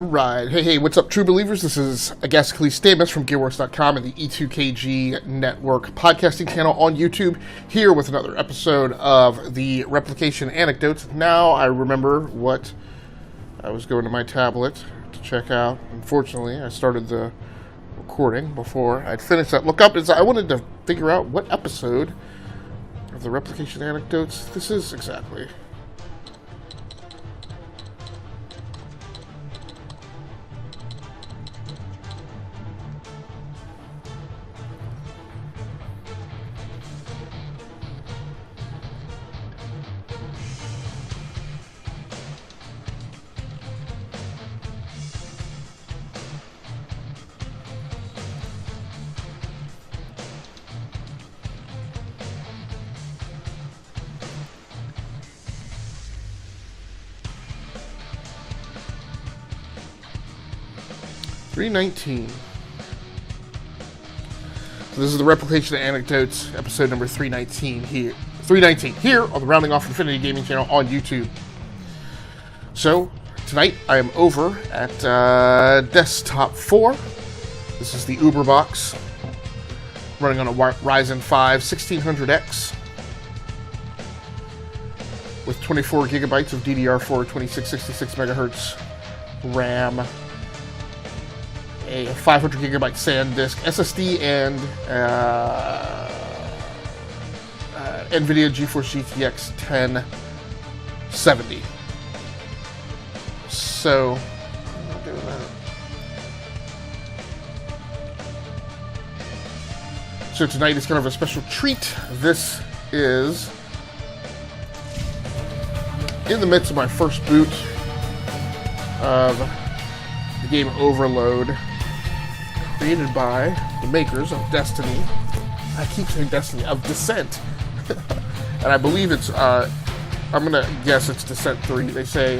Right. Hey, what's up, true believers? This is Agasically Stamus from GearWorks.com and the E2KG Network podcasting channel on YouTube, here with another episode of the Replication Anecdotes. Now I remember what I was going to my tablet to check out. Unfortunately, I started the recording before I'd finished that lookup. I wanted to figure out what episode of the Replication Anecdotes this is exactly. .319. So this is the Replication Anecdotes, episode number 319 here. 319 here on the Rounding Off Infinity Gaming channel on YouTube. So tonight I am over at Desktop 4. This is the Uber box, running on a Ryzen 5 1600X with 24 gigabytes of DDR4 2666 megahertz RAM, a 500 gigabyte SanDisk SSD, and NVIDIA GeForce GTX 1070. So, tonight is kind of a special treat. This is in the midst of my first boot of the game Overload, created by the makers of Destiny. I keep saying Destiny, of Descent. And I believe it's, I'm gonna guess it's Descent 3. They say,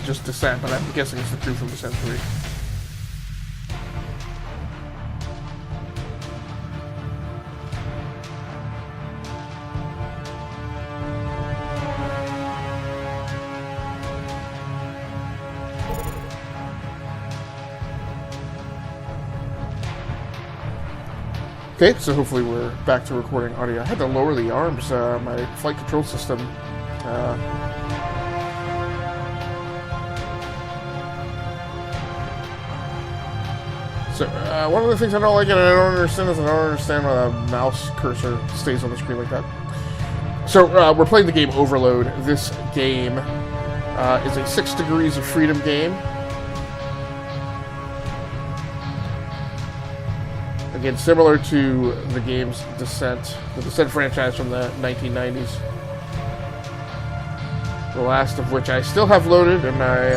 just Descent, but I'm guessing it's the crew from Descent 3. Okay, so hopefully we're back to recording audio. I had to lower the arms, my flight control system. One of the things I don't like and I don't understand is I don't understand why the mouse cursor stays on the screen like that. So, we're playing the game Overload. This game is a 6 Degrees of Freedom game. Again, similar to the game's Descent, the Descent franchise from the 1990s. The last of which I still have loaded, and I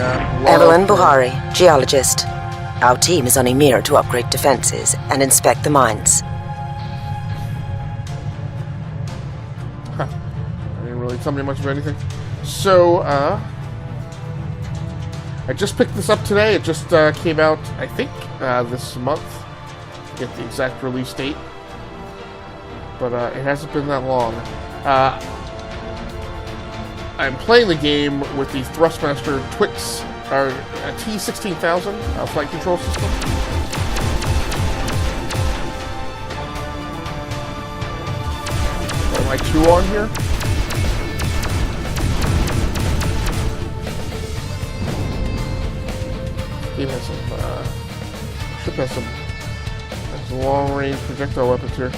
Evelyn Buhari, geologist. Our team is on Emir to upgrade defenses and inspect the mines. Huh. I didn't really tell me much of anything. So, I just picked this up today. It just came out, I think, this month. Get the exact release date, but it hasn't been that long. I'm playing the game with the Thrustmaster Twix, or T16000 flight control system. Am I 2 on here? Game has some, ship has some long-range projectile weapons here.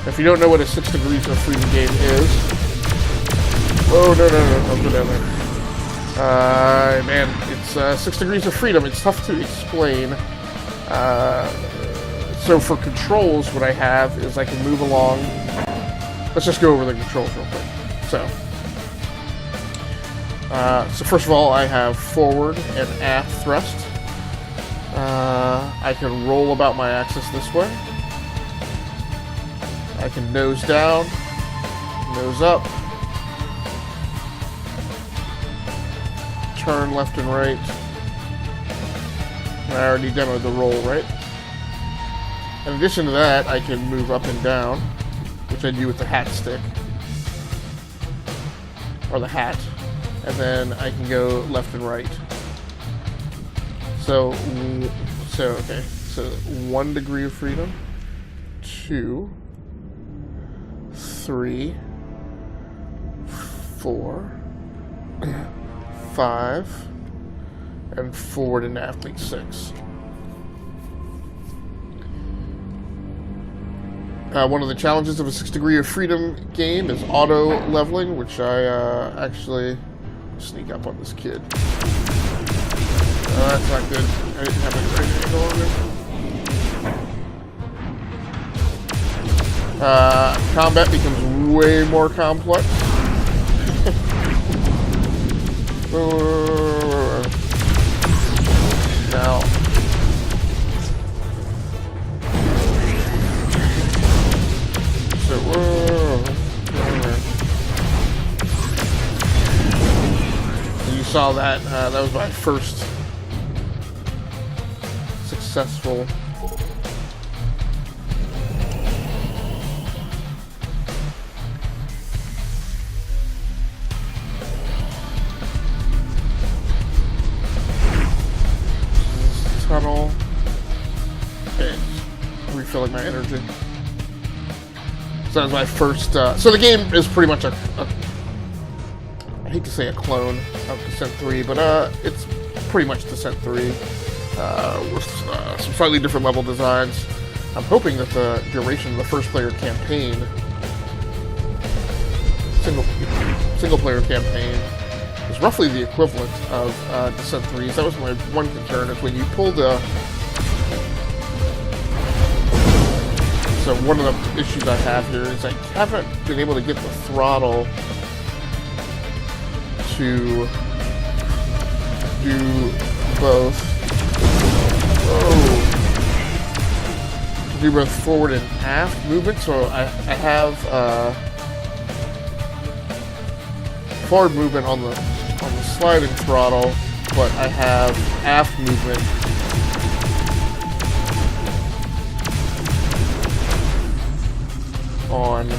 If you don't know what a 6 Degrees of Freedom game is... Oh, no, I'll go down there. Man, it's 6 Degrees of Freedom. It's tough to explain. So for controls, what I have is I can move along. Let's just go over the controls real quick. So first of all, I have forward and aft thrust. I can roll about my axis this way. I can nose down, nose up, turn left and right. I already demoed the roll, right? In addition to that, I can move up and down, which I do with the hat stick. Or the hat. And then I can go left and right. So okay. So 1 degree of freedom. 2. 3. 4. 5. And forward and aft makes 6. One of the challenges of a 6 degree of freedom game is auto leveling, which I actually sneak up on this kid. That's not good. I didn't have a great angle on this. Combat becomes way more complex. Now, you saw that. That was my first successful tunnel. Okay, refilling my energy. So that was my first. So the game is pretty much a I hate to say a clone of Descent 3, but it's pretty much Descent 3 with some slightly different level designs. I'm hoping that the duration of the first player campaign, single player campaign, is roughly the equivalent of Descent 3's. That was my one concern, is when you pull the... So one of the issues I have here is I haven't been able to get the throttle to do both. Do both forward and aft movement. So I have forward movement on the sliding throttle, but I have aft movement on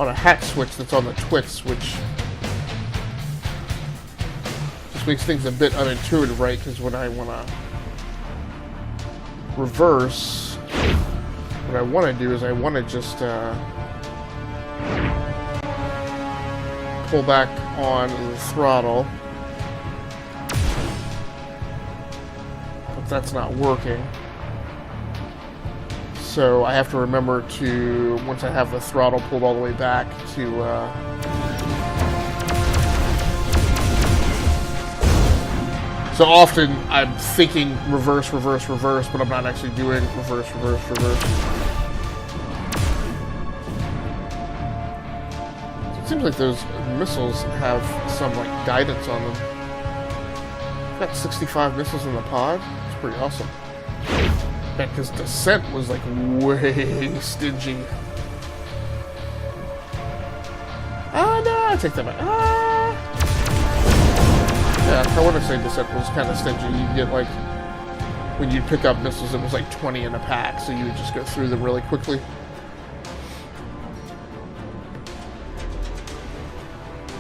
a hat switch that's on the twits, which just makes things a bit unintuitive, right? Because when I want to reverse, what I want to do is I want to just pull back on the throttle, but that's not working. So I have to remember to, once I have the throttle pulled all the way back, to so often I'm thinking reverse, reverse, reverse, but I'm not actually doing reverse, reverse, reverse. So it seems like those missiles have some like guidance on them. Got 65 missiles in the pod. It's pretty awesome. Because Descent was like way stingy. Oh no, I take that back. Yeah, I want to say Descent was kind of stingy. You'd get like, when you'd pick up missiles, it was like 20 in a pack, so you would just go through them really quickly.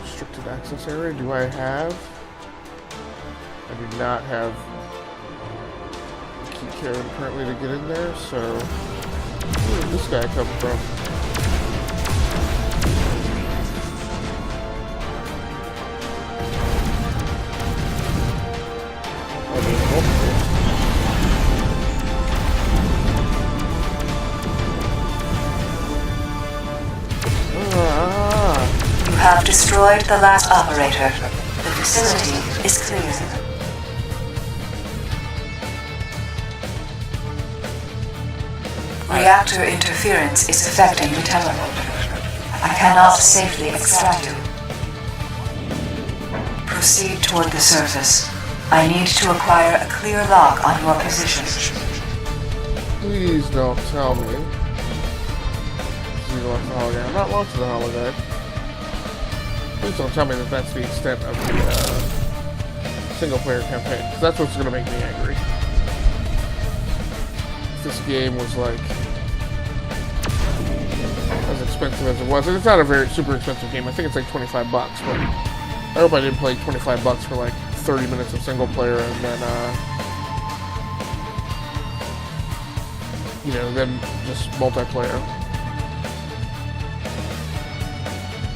Restricted access area, do I have? I do not have keycode currently to get in there, so where did this guy come from? You have destroyed the last operator. The facility is clear. Reactor interference is affecting the teleporter. I cannot safely extract you. Proceed toward the surface. I need to acquire a clear lock on your position. Please don't tell me. I'm not launching the holodeck. Please don't tell me that that's the extent of the single-player campaign, because that's what's going to make me angry. this game was like as expensive as it was. And it's not a very super expensive game. I think it's like $25, but I hope I didn't play $25 for like 30 minutes of single player and then then just multiplayer.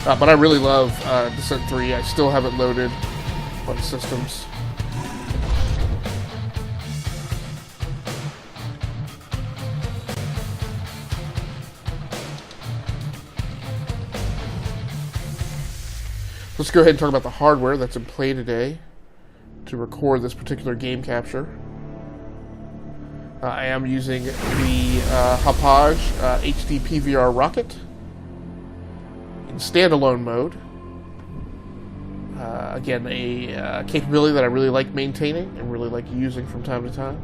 But I really love Descent 3. I still have it loaded on systems. Let's go ahead and talk about the hardware that's in play today to record this particular game capture. I am using the Hauppauge HD PVR rocket in standalone mode. Again, a capability that I really like maintaining and really like using from time to time.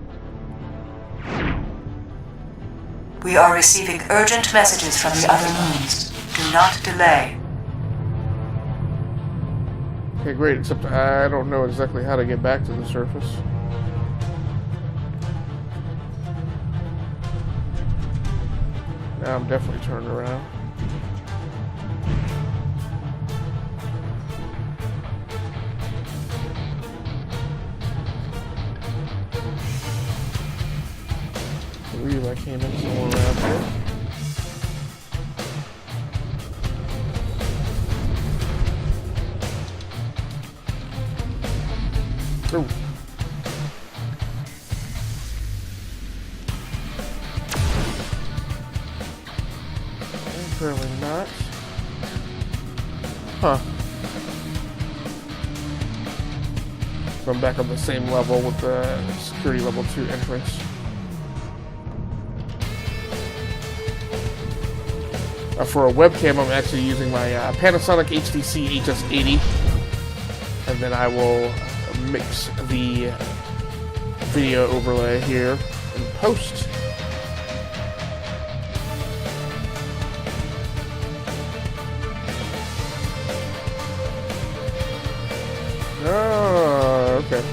We are receiving urgent messages from the other moons. Do not delay. Okay, great, except I don't know exactly how to get back to the surface. Now I'm definitely turned around. I believe I came in somewhere around here. Ooh. Apparently not. Huh. So I'm back on the same level with the security level 2 entrance. For a webcam, I'm actually using my Panasonic HTC HS80. And then I will mix the video overlay here in post. Oh, okay.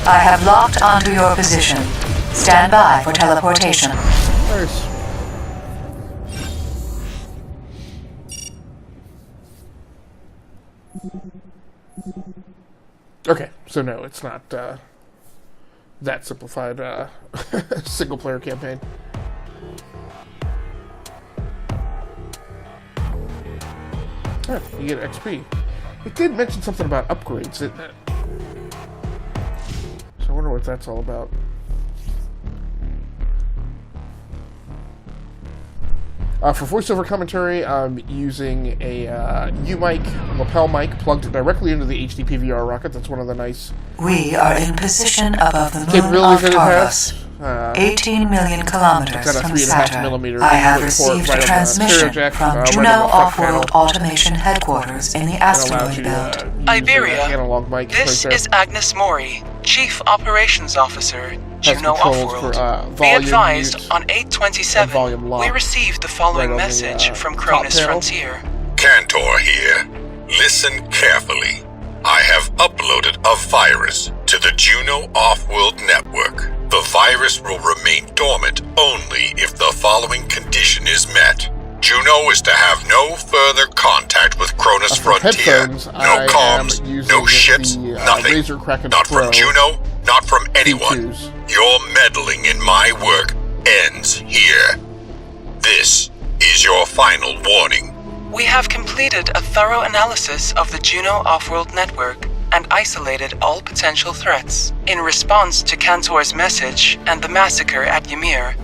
I have locked onto your position. Stand by for teleportation. Nice. Okay, so no, it's not that simplified single-player campaign. Oh, you get XP. It did mention something about upgrades, didn't it? So I wonder what that's all about. For voiceover commentary, I'm using a U-mic, lapel mic, plugged directly into the HD PVR rocket. That's one of the nice... We are in position above the moon of Tarvos, 18 million kilometers from Saturn. I have received a transmission from Juno Off-World Automation Headquarters in the asteroid belt. Iberia, this is Agnes Mori, Chief Operations Officer, Juno Off-World. Be advised, on 8/27, we received the following message from Cronus Frontier. Cantor here. Listen carefully. I have uploaded a virus to the Juno Off-World network. The virus will remain dormant only if the following condition is met. Juno is to have no further contact with Cronus Frontier. No comms, no ships, nothing. Not from Juno, not from anyone. Your meddling in my work ends here. This is your final warning. We have completed a thorough analysis of the Juno Off-World network and isolated all potential threats. In response to Cantor's message and the massacre at Ymir,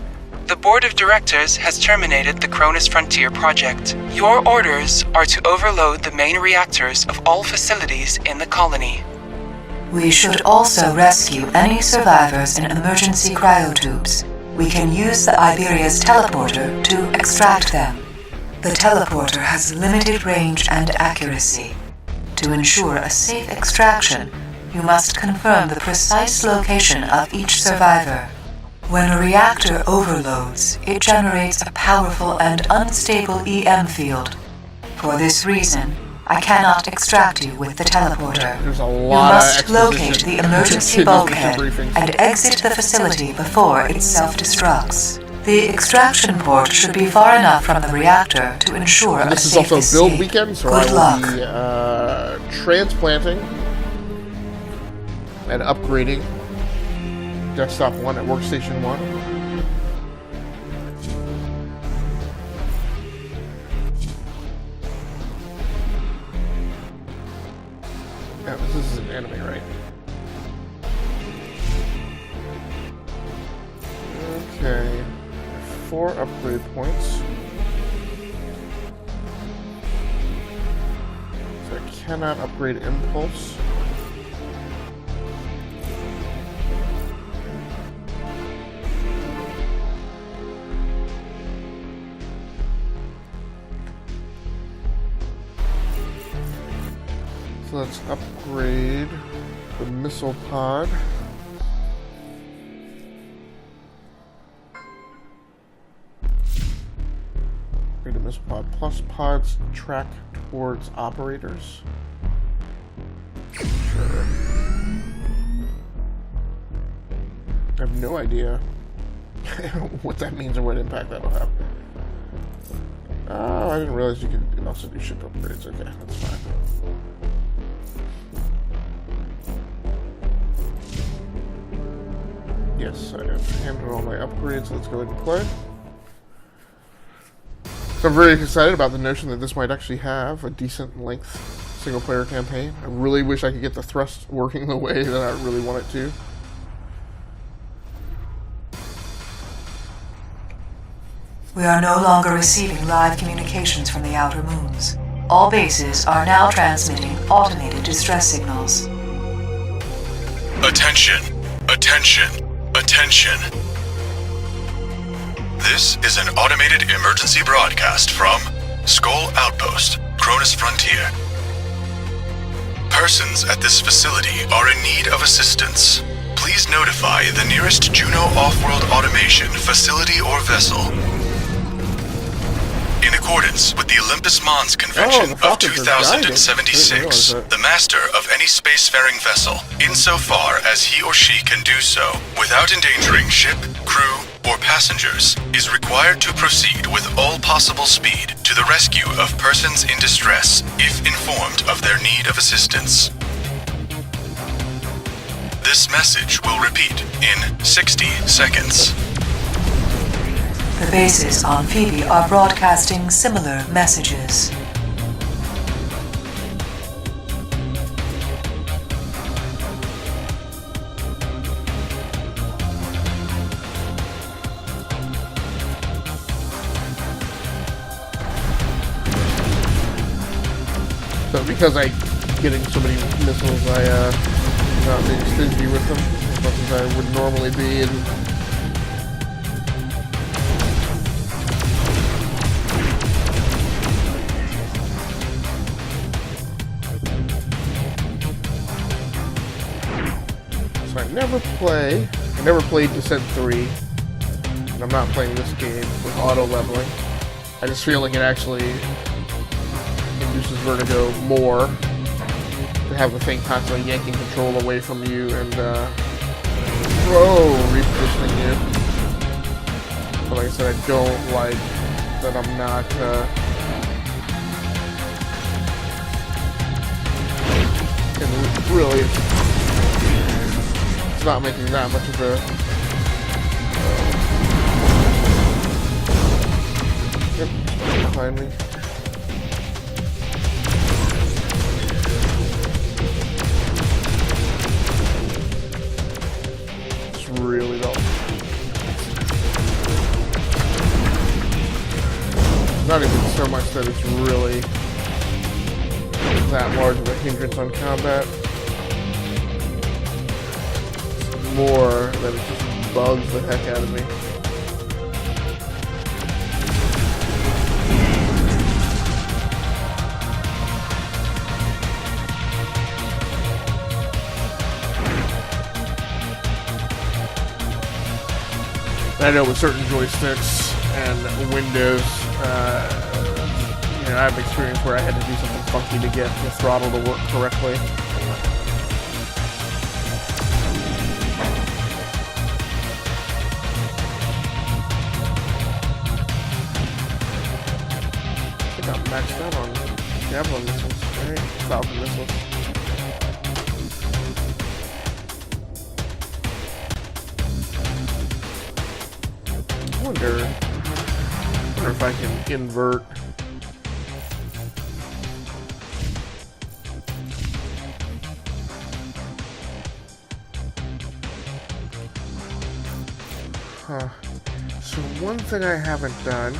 the Board of Directors has terminated the Cronus Frontier project. Your orders are to overload the main reactors of all facilities in the colony. We should also rescue any survivors in emergency cryotubes. We can use the Iberia's teleporter to extract them. The teleporter has limited range and accuracy. To ensure a safe extraction, you must confirm the precise location of each survivor. When a reactor overloads, it generates a powerful and unstable EM field. For this reason, I cannot extract you with the teleporter. There's a You lot must of locate the emergency in these bulkhead briefings. and exit the facility before it self-destructs. The extraction port should be far enough from the reactor to ensure a This is safe also build escape. weekend, so Good I luck. will be transplanting and upgrading desktop 1 at workstation 1. Yeah, this is an anime, right? Okay. 4 upgrade points. So I cannot upgrade impulse. So let's upgrade the missile pod. Upgrade the missile pod. Plus pods track towards operators. Sure. I have no idea what that means or what impact that'll have. Oh, I didn't realize you could also do ship upgrades. Okay, that's fine. Yes, I have handled all my upgrades. Let's go ahead and play. So I'm very excited about the notion that this might actually have a decent length single-player campaign. I really wish I could get the thrust working the way that I really want it to. We are no longer receiving live communications from the outer moons. All bases are now transmitting automated distress signals. Attention! Attention! Attention! This is an automated emergency broadcast from Skull Outpost, Cronus Frontier. Persons at this facility are in need of assistance. Please notify the nearest Juno Off-World Automation facility or vessel. In accordance with the Olympus Mons Convention of Falcons are giant. I 2076, didn't realize that. the master of any spacefaring vessel, insofar as he or she can do so without endangering ship, crew, or passengers, is required to proceed with all possible speed to the rescue of persons in distress if informed of their need of assistance. This message will repeat in 60 seconds. The bases on Phoebe are broadcasting similar messages. So because I'm getting so many missiles, I'm not being stingy with them as much as I would normally be. And so I never played Descent 3, and I'm not playing this game with auto leveling. I just feel like it actually induces vertigo more to have the thing constantly yanking control away from you and repositioning you. But like I said, I don't like that I'm not and really it's not making that much of a behind me. Really don't. Not even so much that it's really that large of a hindrance on combat. It's more that it just bugs the heck out of me. I know with certain joysticks and Windows, you I have experience where I had to do something funky to get the throttle to work correctly. I think I'm maxed out on Javelin missiles, right? Falcon missiles. I wonder if I can invert. So one thing I haven't done,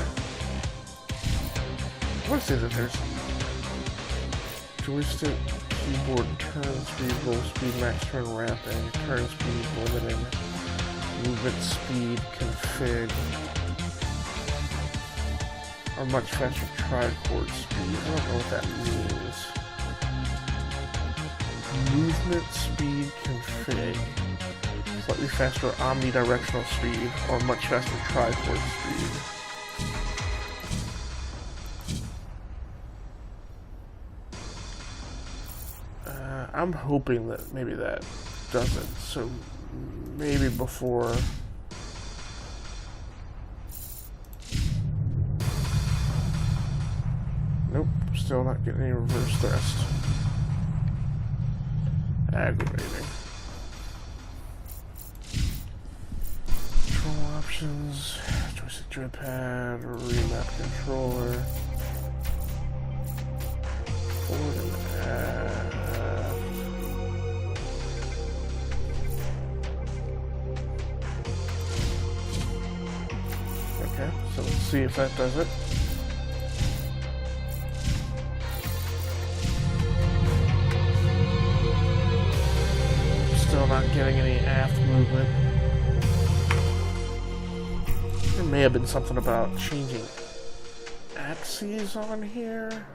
I want to say that there's joystick, keyboard, turn speed, roll speed, max turn wrapping, turn speed, limiting, movement speed, config, or much faster trichord speed. I don't know what that means. Movement speed, config. Slightly faster omnidirectional speed, or much faster trichord speed. I'm hoping that maybe that does it. So maybe before. Nope, still not getting any reverse thrust. Aggravating. Options, joystick joypad, remap controller, forward and aft. Okay, so let's see if that does it. Still not getting any aft movement. There may have been something about changing axes on here.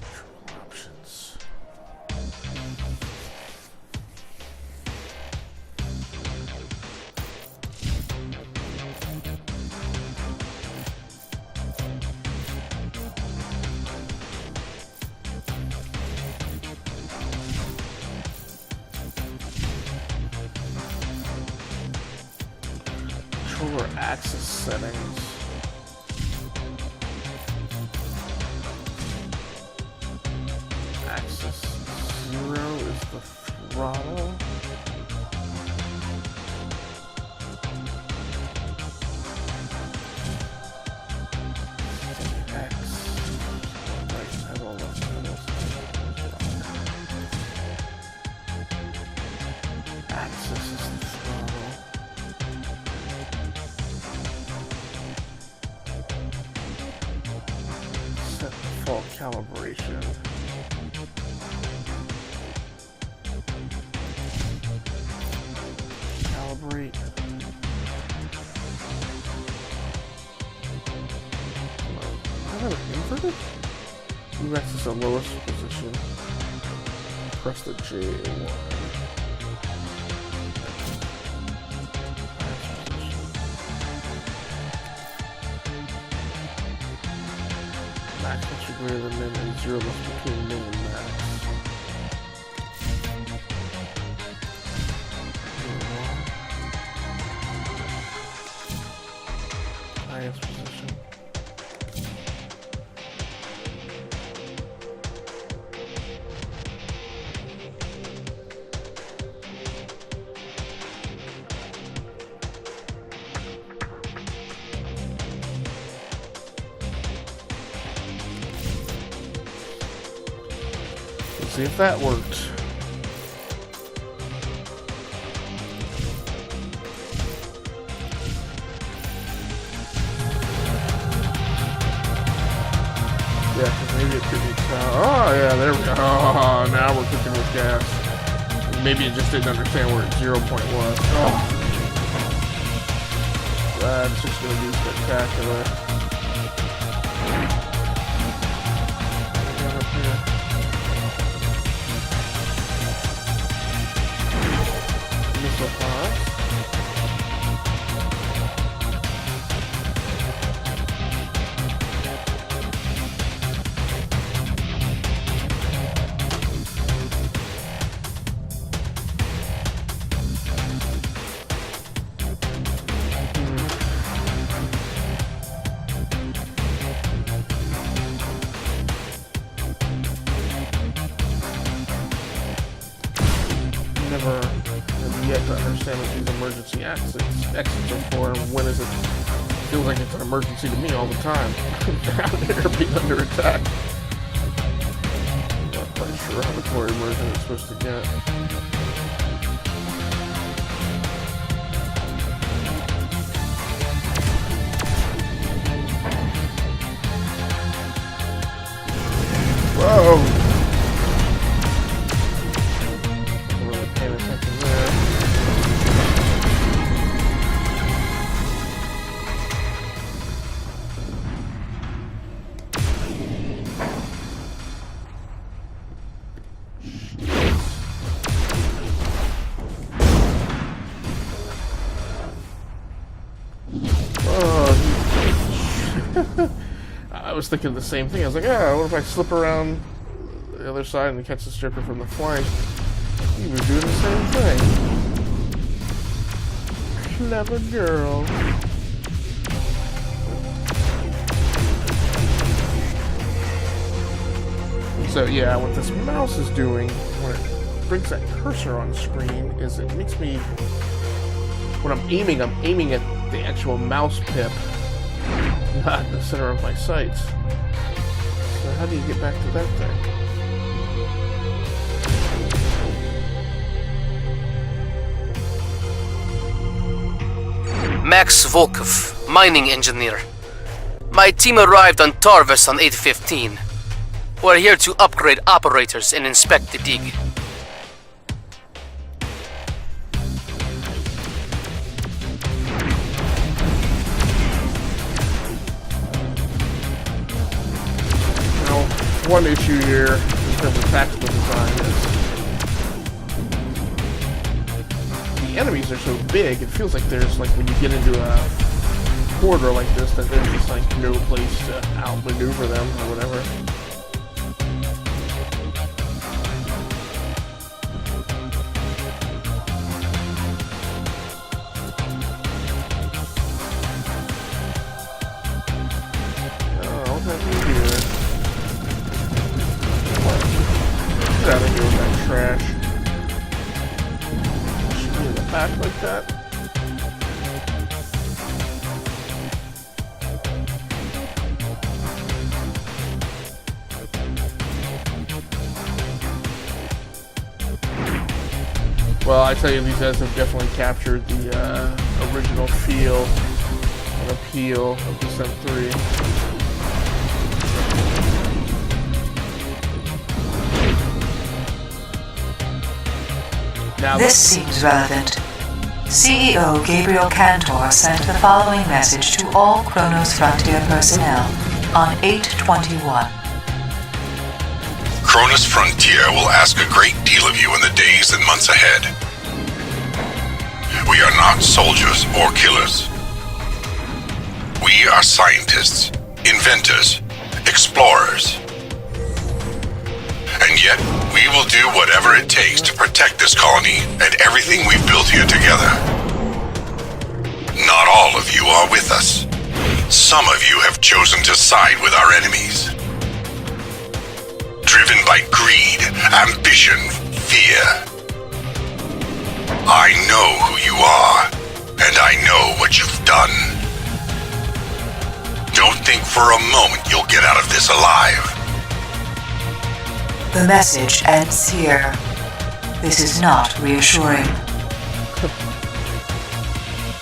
Control options. Controller axis settings. Axis 0 is the throttle. X. Right pedal, left pedal. Axis is the throttle. Set default calibration. Calibrate. I have it inverted? UX is the lowest position. Press the J1. Max must be greater than min and 0 must be between min and max. Highest position. Let's see if that worked. Yeah, because maybe it could be. Oh, yeah, there we go. Oh, now we're cooking with gas. Maybe it just didn't understand where its 0 point was. Oh. That's just going to be spectacular. Get up here. Missile pods. never have yet to understand what these emergency exits are for, and when is it? Feels like it's an emergency to me all the time. Out here being under attack. Not quite sure how much more immersion it's supposed to get. Whoa! Wasn't really paying attention there. I was thinking the same thing. I was like, what if I slip around the other side and catch the stripper from the flank? He was doing the same thing. Clever girl. So yeah, what this mouse is doing when it brings that cursor on screen is it makes me, when I'm aiming at the actual mouse pip, not the center of my sights. So how do you get back to that thing? Max Volkov, mining engineer. My team arrived on Tarvis on 8:15. We're here to upgrade operators and inspect the dig. One issue here in terms of tactical design is the enemies are so big, it feels like there's, like, when you get into a corridor like this, that there's just, like, no place to outmaneuver them or whatever. Oh, what's happening here? Get out of here with that trash. Shoot me in the back like that. Well, I tell you, these guys have definitely captured the original feel and appeal of Descent 3. This seems relevant. CEO Gabriel Cantor sent the following message to all Kronos Frontier personnel on 8/21. Kronos Frontier will ask a great deal of you in the days and months ahead. We are not soldiers or killers. We are scientists, inventors, explorers. And yet, we will do whatever it takes to protect this colony and everything we've built here together. Not all of you are with us. Some of you have chosen to side with our enemies. Driven by greed, ambition, fear. I know who you are, and I know what you've done. Don't think for a moment you'll get out of this alive. The message ends here. This is not reassuring.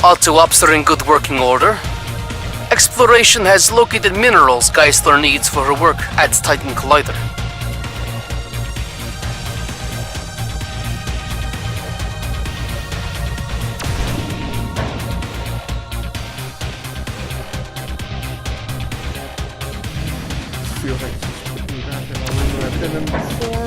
Auto ops are in good working order. Exploration has located minerals Geisler needs for her work at Titan Collider. Feels like it's just putting me back in the room that I've been in before.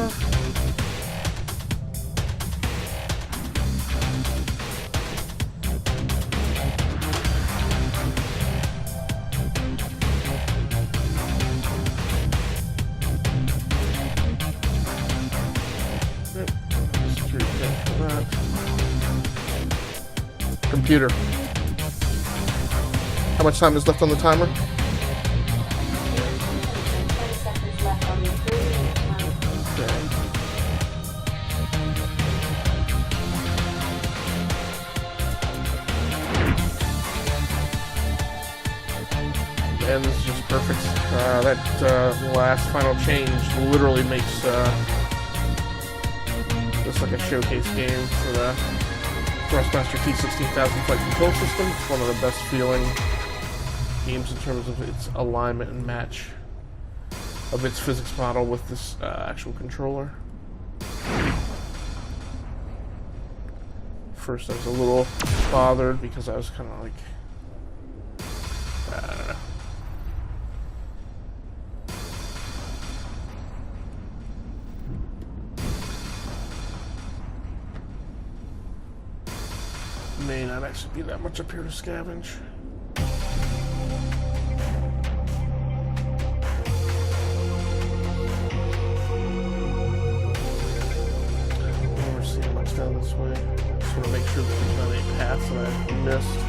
Yep. Security check for that. Computer. How much time is left on the timer? and this is just perfect. That last final change literally makes this like a showcase game for the Thrustmaster T16000 flight control system. It's one of the best feeling games in terms of its alignment and match of its physics model with this actual controller. First I was a little bothered because I was kind of like, I don't know. May not actually be that much up here to scavenge. I've never seen much down this way. I just want to make sure that there's not any paths that I've missed.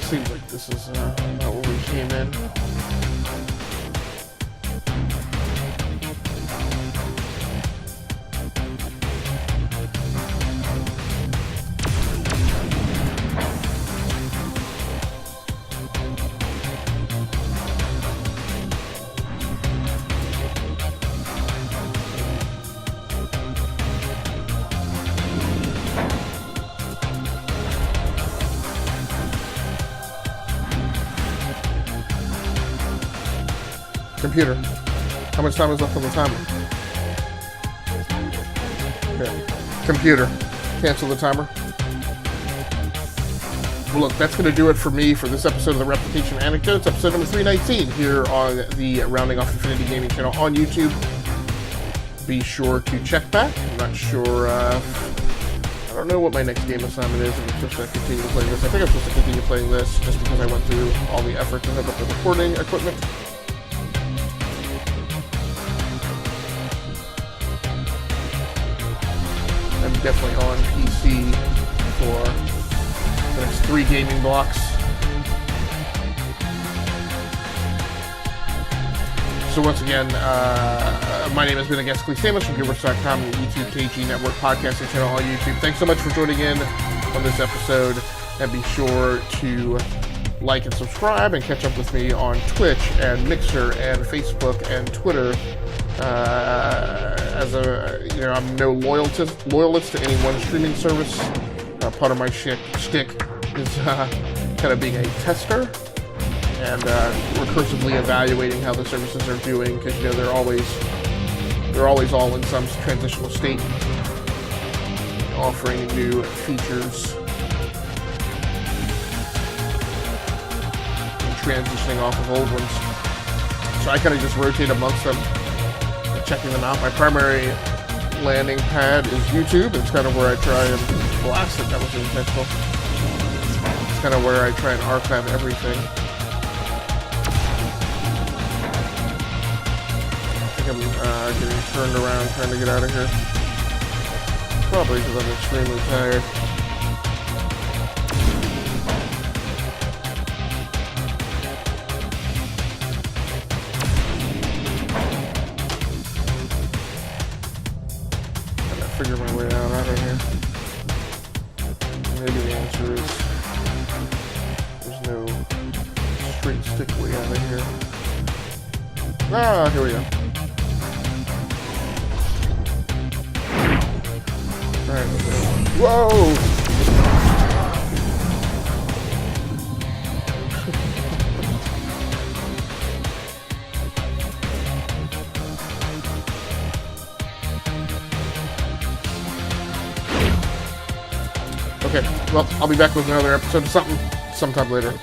Seems like this is not where we came in. Computer, how much time is left on the timer? Okay. Computer, cancel the timer. Well, look, that's going to do it for me for this episode of the Replication Anecdotes, episode number 319 here on the Rounding Off Infinity Gaming channel on YouTube. Be sure to check back. I'm not sure, I don't know what my next game assignment is, if I'm supposed to continue playing this. I think I'm supposed to continue playing this just because I went through all the effort to hook up the recording equipment. I'm definitely on PC for the next 3 gaming blocks. So once again, my name has been Anecdotes from resurrects.com and the E2KG Network podcasting channel on YouTube. Thanks so much for joining in on this episode, and be sure to like and subscribe and catch up with me on Twitch and Mixer and Facebook and Twitter. I'm no loyalist to any one streaming service. Part of my shtick is kind of being a tester and recursively evaluating how the services are doing, because they're always all in some transitional state, offering new features and transitioning off of old ones. So I kind of just rotate amongst them, checking them out. My primary landing pad is YouTube. It's kind of where I try and blast it. That was intentional. It's kind of where I try and archive everything. I think I'm getting turned around trying to get out of here. Probably because I'm extremely tired. Figure my way out of here. Maybe the answer is there's no straight stick way out of here. Ah, here we go. Alright, whoa! Okay, well, I'll be back with another episode of something sometime later.